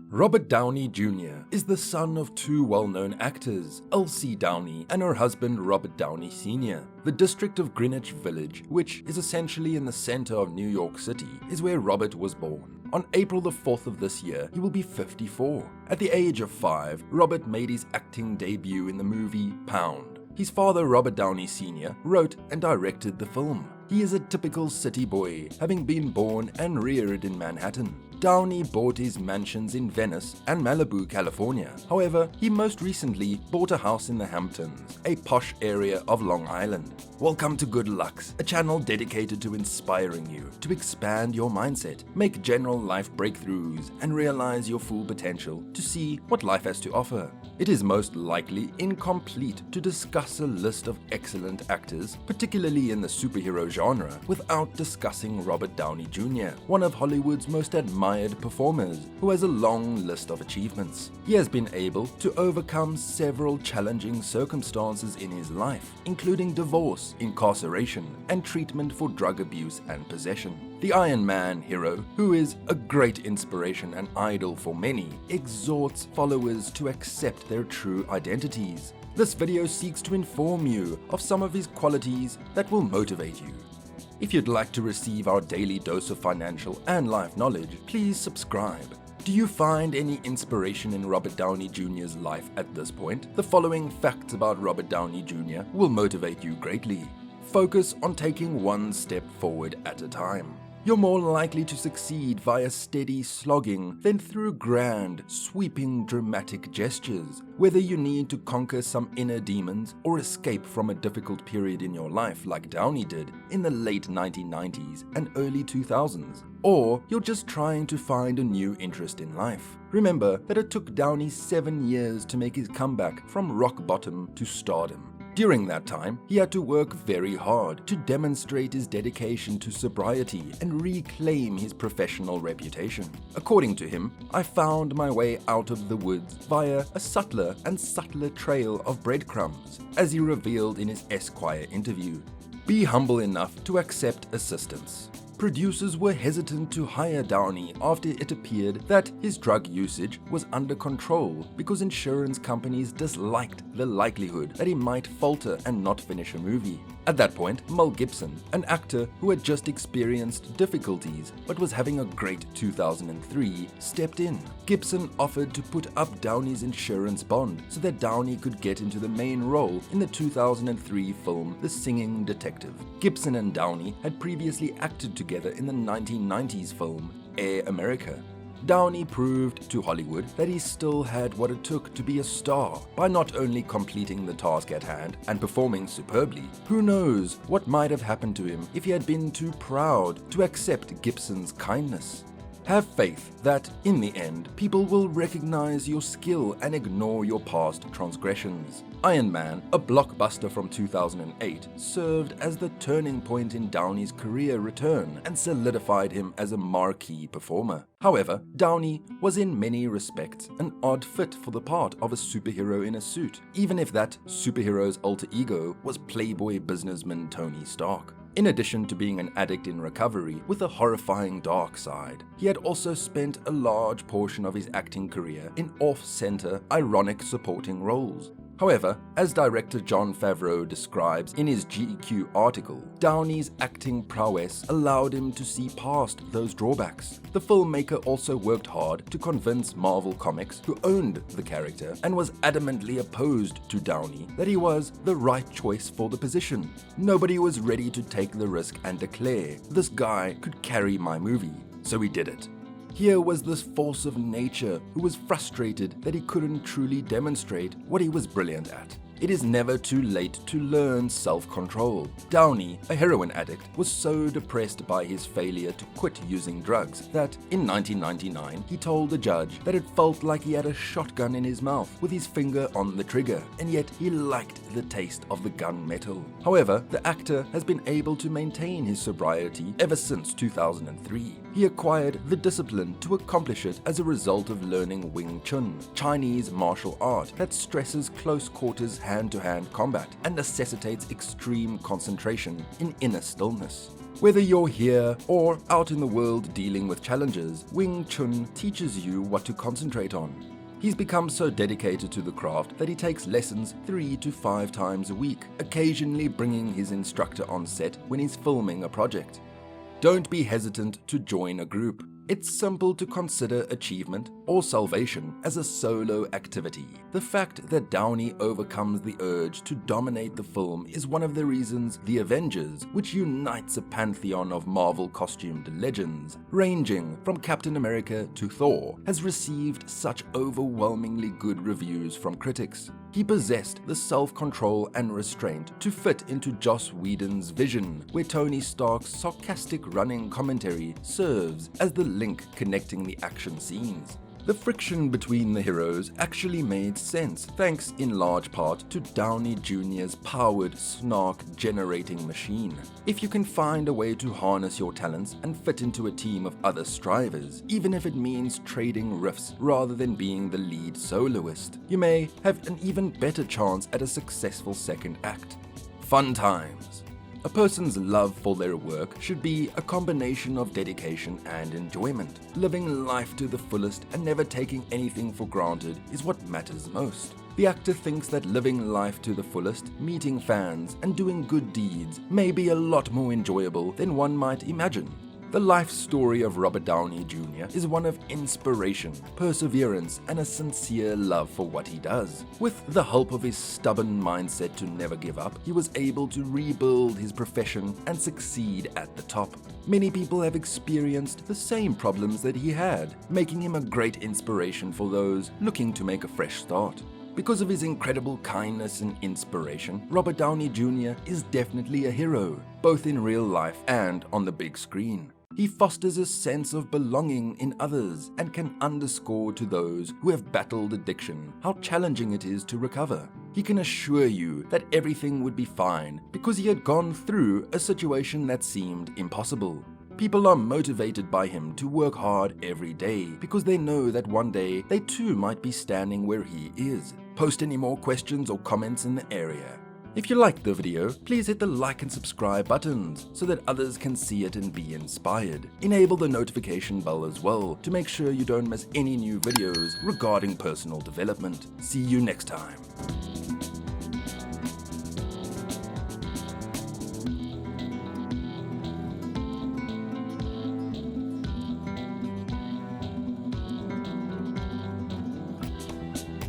Robert Downey Jr. is the son of two well-known actors, Elsie Downey and her husband Robert Downey Sr. The district of Greenwich Village, which is essentially in the center of New York City, is where Robert was born. On April the 4th of this year, he will be 54. At the age of 5, Robert made his acting debut in the movie Pound. His father, Robert Downey Sr., wrote and directed the film. He is a typical city boy, having been born and reared in Manhattan. Downey bought his mansions in Venice and Malibu, California. However, he most recently bought a house in the Hamptons, a posh area of Long Island. Welcome to Good Lucks, a channel dedicated to inspiring you to expand your mindset, make general life breakthroughs, and realize your full potential to see what life has to offer. It is most likely incomplete to discuss a list of excellent actors, particularly in the superhero genre, without discussing Robert Downey Jr., one of Hollywood's most admired performers who has a long list of achievements. He has been able to overcome several challenging circumstances in his life, including divorce, incarceration, and treatment for drug abuse and possession. The Iron Man hero, who is a great inspiration and idol for many, exhorts followers to accept their true identities. This video seeks to inform you of some of his qualities that will motivate you. If you'd like to receive our daily dose of financial and life knowledge, please subscribe. Do you find any inspiration in Robert Downey Jr.'s life at this point? The following facts about Robert Downey Jr. will motivate you greatly. Focus on taking one step forward at a time. You're more likely to succeed via steady slogging than through grand, sweeping, dramatic gestures. Whether you need to conquer some inner demons or escape from a difficult period in your life like Downey did in the late 1990s and early 2000s, or you're just trying to find a new interest in life. Remember that it took Downey 7 years to make his comeback from rock bottom to stardom. During that time, he had to work very hard to demonstrate his dedication to sobriety and reclaim his professional reputation. According to him, I found my way out of the woods via a subtler and subtler trail of breadcrumbs, as he revealed in his Esquire interview. Be humble enough to accept assistance. Producers were hesitant to hire Downey after it appeared that his drug usage was under control because insurance companies disliked the likelihood that he might falter and not finish a movie. At that point, Mel Gibson, an actor who had just experienced difficulties but was having a great 2003, stepped in. Gibson offered to put up Downey's insurance bond so that Downey could get into the main role in the 2003 film The Singing Detective. Gibson and Downey had previously acted together in the 1990s film Air America. Downey proved to Hollywood that he still had what it took to be a star by not only completing the task at hand and performing superbly. Who knows what might have happened to him if he had been too proud to accept Gibson's kindness. Have faith that, in the end, people will recognize your skill and ignore your past transgressions. Iron Man, a blockbuster from 2008, served as the turning point in Downey's career return and solidified him as a marquee performer. However, Downey was in many respects an odd fit for the part of a superhero in a suit, even if that superhero's alter ego was playboy businessman Tony Stark. In addition to being an addict in recovery with a horrifying dark side, he had also spent a large portion of his acting career in off-center, ironic supporting roles. However, as director Jon Favreau describes in his GQ article, Downey's acting prowess allowed him to see past those drawbacks. The filmmaker also worked hard to convince Marvel Comics, who owned the character and was adamantly opposed to Downey, that he was the right choice for the position. Nobody was ready to take the risk and declare, "This guy could carry my movie," so he did it. Here was this force of nature who was frustrated that he couldn't truly demonstrate what he was brilliant at. It is never too late to learn self-control. Downey, a heroin addict, was so depressed by his failure to quit using drugs that in 1999 he told the judge that it felt like he had a shotgun in his mouth with his finger on the trigger, and yet he liked the taste of the gunmetal. However, the actor has been able to maintain his sobriety ever since 2003. He acquired the discipline to accomplish it as a result of learning Wing Chun, Chinese martial art that stresses close quarters hand-to-hand combat and necessitates extreme concentration in inner stillness. Whether you're here or out in the world dealing with challenges, Wing Chun teaches you what to concentrate on. He's become so dedicated to the craft that he takes lessons 3 to 5 times a week, occasionally bringing his instructor on set when he's filming a project. Don't be hesitant to join a group. It's simple to consider achievement or salvation as a solo activity. The fact that Downey overcomes the urge to dominate the film is one of the reasons The Avengers, which unites a pantheon of Marvel-costumed legends, ranging from Captain America to Thor, has received such overwhelmingly good reviews from critics. He possessed the self-control and restraint to fit into Joss Whedon's vision, where Tony Stark's sarcastic running commentary serves as the link connecting the action scenes. The friction between the heroes actually made sense, thanks in large part to Downey Jr.'s powered snark-generating machine. If you can find a way to harness your talents and fit into a team of other strivers, even if it means trading riffs rather than being the lead soloist, you may have an even better chance at a successful second act. Fun times. A person's love for their work should be a combination of dedication and enjoyment. Living life to the fullest and never taking anything for granted is what matters most. The actor thinks that living life to the fullest, meeting fans, and doing good deeds may be a lot more enjoyable than one might imagine. The life story of Robert Downey Jr. is one of inspiration, perseverance, and a sincere love for what he does. With the help of his stubborn mindset to never give up, he was able to rebuild his profession and succeed at the top. Many people have experienced the same problems that he had, making him a great inspiration for those looking to make a fresh start. Because of his incredible kindness and inspiration, Robert Downey Jr. is definitely a hero, both in real life and on the big screen. He fosters a sense of belonging in others and can underscore to those who have battled addiction how challenging it is to recover. He can assure you that everything would be fine because he had gone through a situation that seemed impossible. People are motivated by him to work hard every day because they know that one day they too might be standing where he is. Post any more questions or comments in the area. If you liked the video, please hit the like and subscribe buttons so that others can see it and be inspired. Enable the notification bell as well to make sure you don't miss any new videos regarding personal development. See you next time.